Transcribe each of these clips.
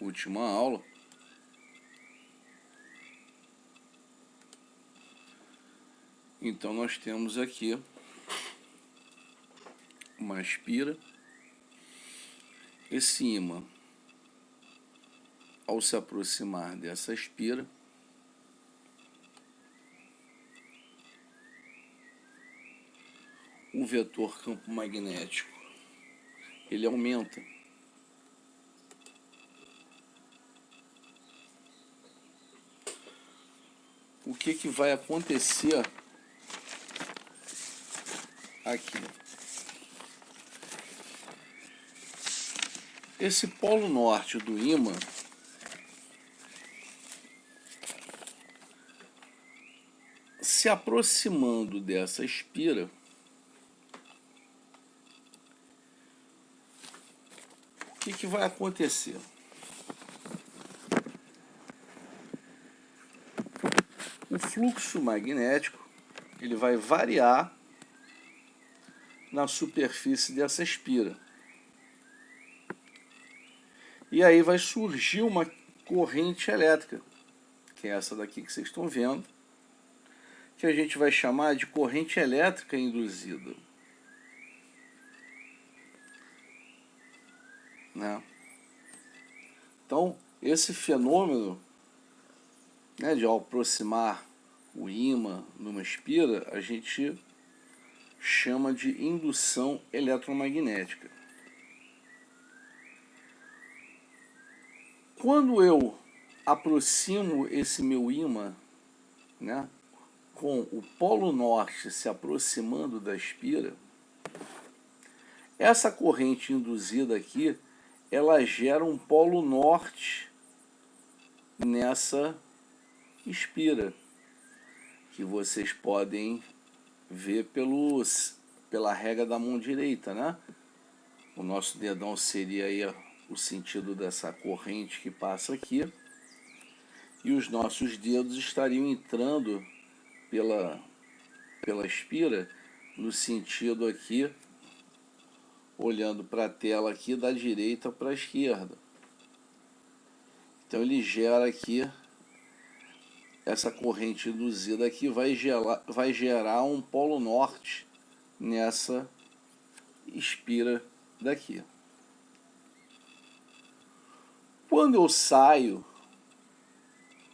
última aula. Então nós temos aqui uma espira. Esse ímã, ao se aproximar dessa espira, o vetor campo magnético ele aumenta. O que vai acontecer aqui? Esse polo norte do ímã se aproximando dessa espira, o que vai acontecer? O fluxo magnético ele vai variar na superfície dessa espira. E aí vai surgir uma corrente elétrica, que é essa daqui que vocês estão vendo, que a gente vai chamar de corrente elétrica induzida. Né? Então, esse fenômeno, né, de aproximar o ímã numa espira, a gente chama de indução eletromagnética. Quando eu aproximo esse meu ímã, né, com o polo norte se aproximando da espira, essa corrente induzida aqui, ela gera um polo norte nessa espira, que vocês podem ver pela régua da mão direita, né? O nosso dedão seria aí o sentido dessa corrente que passa aqui, e os nossos dedos estariam entrando pela espira no sentido aqui, olhando para a tela aqui da direita para a esquerda. Então ele gera aqui, essa corrente induzida aqui vai gerar um polo norte nessa espira daqui. Quando eu saio,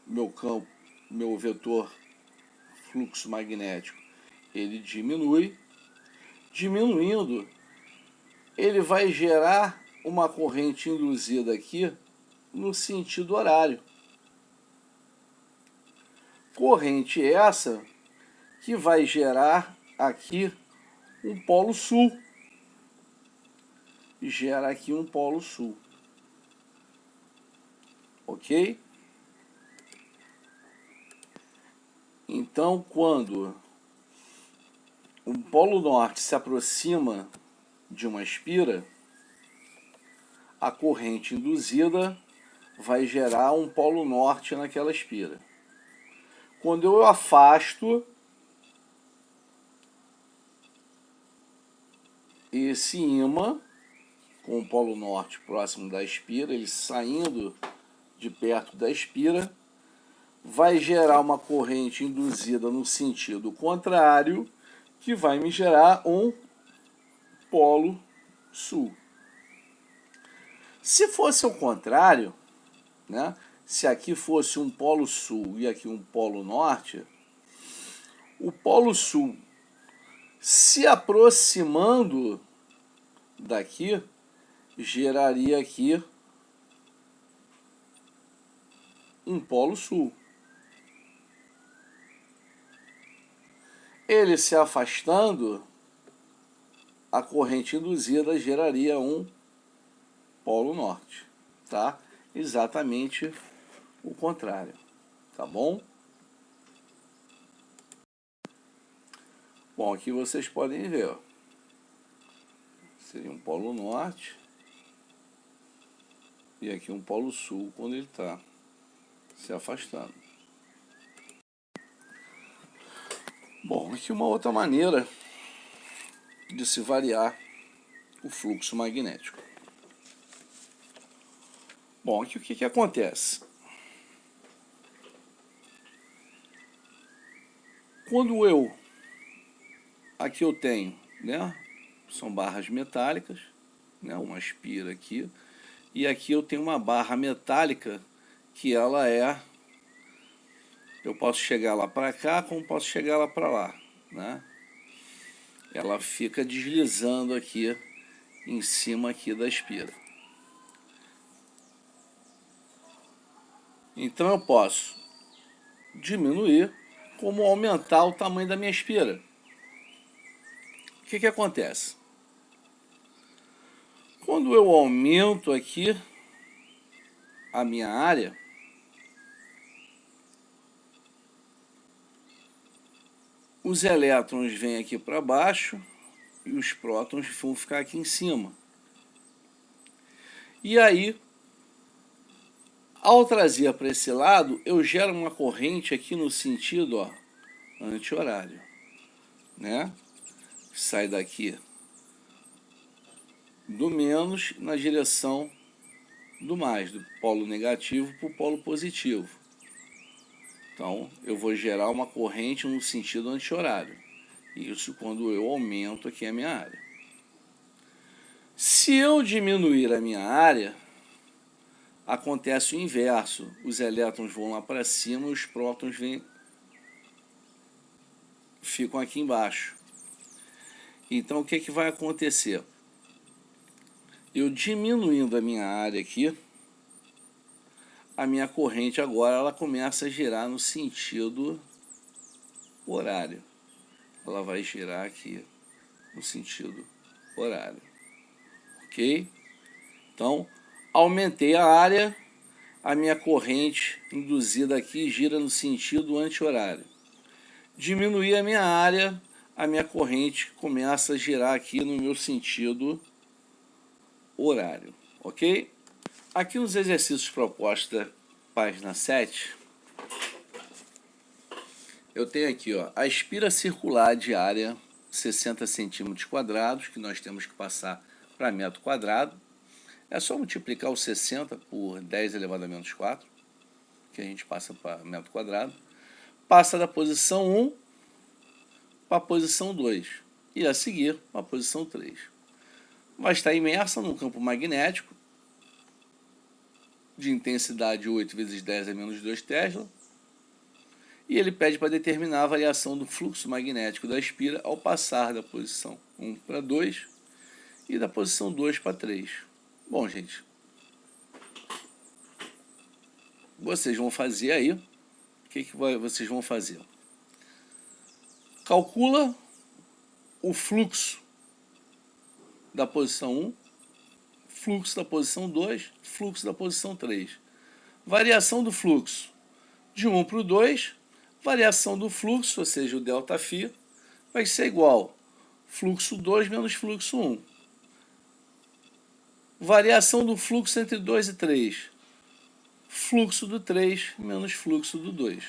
meu vetor fluxo magnético, ele diminui. Diminuindo, ele vai gerar uma corrente induzida aqui no sentido horário. Corrente essa que vai gerar aqui um polo sul. Gera aqui um polo sul. Ok? Então, quando um polo norte se aproxima de uma espira, a corrente induzida vai gerar um polo norte naquela espira. Quando eu afasto esse ímã com o polo norte próximo da espira, ele saindo de perto da espira, vai gerar uma corrente induzida no sentido contrário, que vai me gerar um polo sul. Se fosse o contrário, né, se aqui fosse um polo sul e aqui um polo norte, o polo sul se aproximando daqui, geraria aqui um polo sul. Ele se afastando, a corrente induzida geraria um polo norte, tá? Exatamente o contrário, tá bom? Bom, aqui vocês podem ver, ó. Seria um polo norte e aqui um polo sul quando ele está se afastando. Bom, aqui uma outra maneira de se variar o fluxo magnético. Bom, aqui o que acontece? Quando aqui eu tenho, né, são barras metálicas, né, uma aspira aqui, e aqui eu tenho uma barra metálica que ela eu posso chegar lá para cá, como posso chegar lá para lá, né? Ela fica deslizando aqui em cima aqui da aspira. Então eu posso diminuir como aumentar o tamanho da minha aspira. O que acontece? Quando eu aumento aqui a minha área, os elétrons vêm aqui para baixo e os prótons vão ficar aqui em cima. E aí, ao trazer para esse lado, eu gero uma corrente aqui no sentido anti-horário, né? Sai daqui do menos na direção do mais, do polo negativo para o polo positivo. Então, eu vou gerar uma corrente no sentido anti-horário. Isso quando eu aumento aqui a minha área. Se eu diminuir a minha área, acontece o inverso. Os elétrons vão lá para cima e os prótons ficam aqui embaixo. Então, o que vai acontecer? Eu diminuindo a minha área aqui, a minha corrente agora ela começa a girar no sentido horário. Ela vai girar aqui no sentido horário. Ok? Então, aumentei a área, a minha corrente induzida aqui gira no sentido anti-horário. Diminuí a minha área, a minha corrente começa a girar aqui no meu sentido horário, ok? Aqui nos exercícios propostos da página 7, eu tenho aqui, a aspira circular de área 60 centímetros quadrados, que nós temos que passar para metro quadrado. É só multiplicar o 60 por 10 elevado a menos 4, que a gente passa para metro quadrado. Passa da posição 1 para a posição 2 e a seguir para a posição 3. Vai estar imersa num campo magnético de intensidade 8 vezes 10 a menos 2 Tesla, e ele pede para determinar a variação do fluxo magnético da aspira ao passar da posição 1 para 2 e da posição 2 para 3. Bom, gente, vocês vão fazer aí, o que vocês vão fazer? Calcula o fluxo da posição 1, fluxo da posição 2, fluxo da posição 3. Variação do fluxo de 1 para o 2, variação do fluxo, ou seja, o ΔΦ, vai ser igual fluxo 2 menos fluxo 1. Variação do fluxo entre 2 e 3, fluxo do 3 menos fluxo do 2.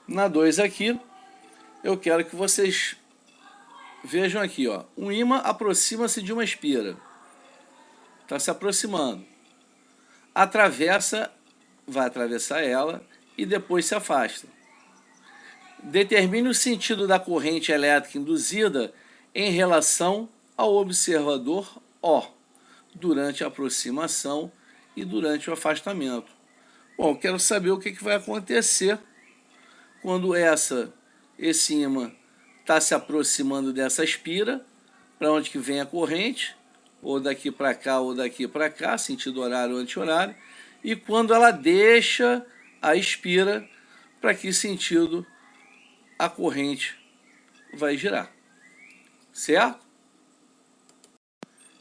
Na 2 aqui, eu quero que vocês vejam aqui, um ímã aproxima-se de uma aspira. Está se aproximando. Vai atravessar ela e depois se afasta. Determine o sentido da corrente elétrica induzida em relação ao observador O, durante a aproximação e durante o afastamento. Bom, quero saber o que vai acontecer quando esse ímã está se aproximando dessa aspira, para onde que vem a corrente, ou daqui para cá ou daqui para cá, sentido horário ou anti-horário, e quando ela deixa a aspira, para que sentido a corrente vai girar, certo?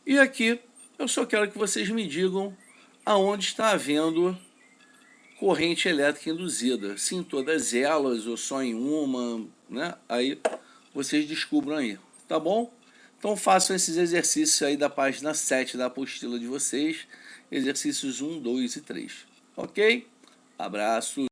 E aqui eu só quero que vocês me digam aonde está havendo corrente elétrica induzida, se em todas elas ou só em uma, né? Aí vocês descubram aí, tá bom? Então façam esses exercícios aí da página 7 da apostila de vocês, exercícios 1, 2 e 3, ok? Abraço!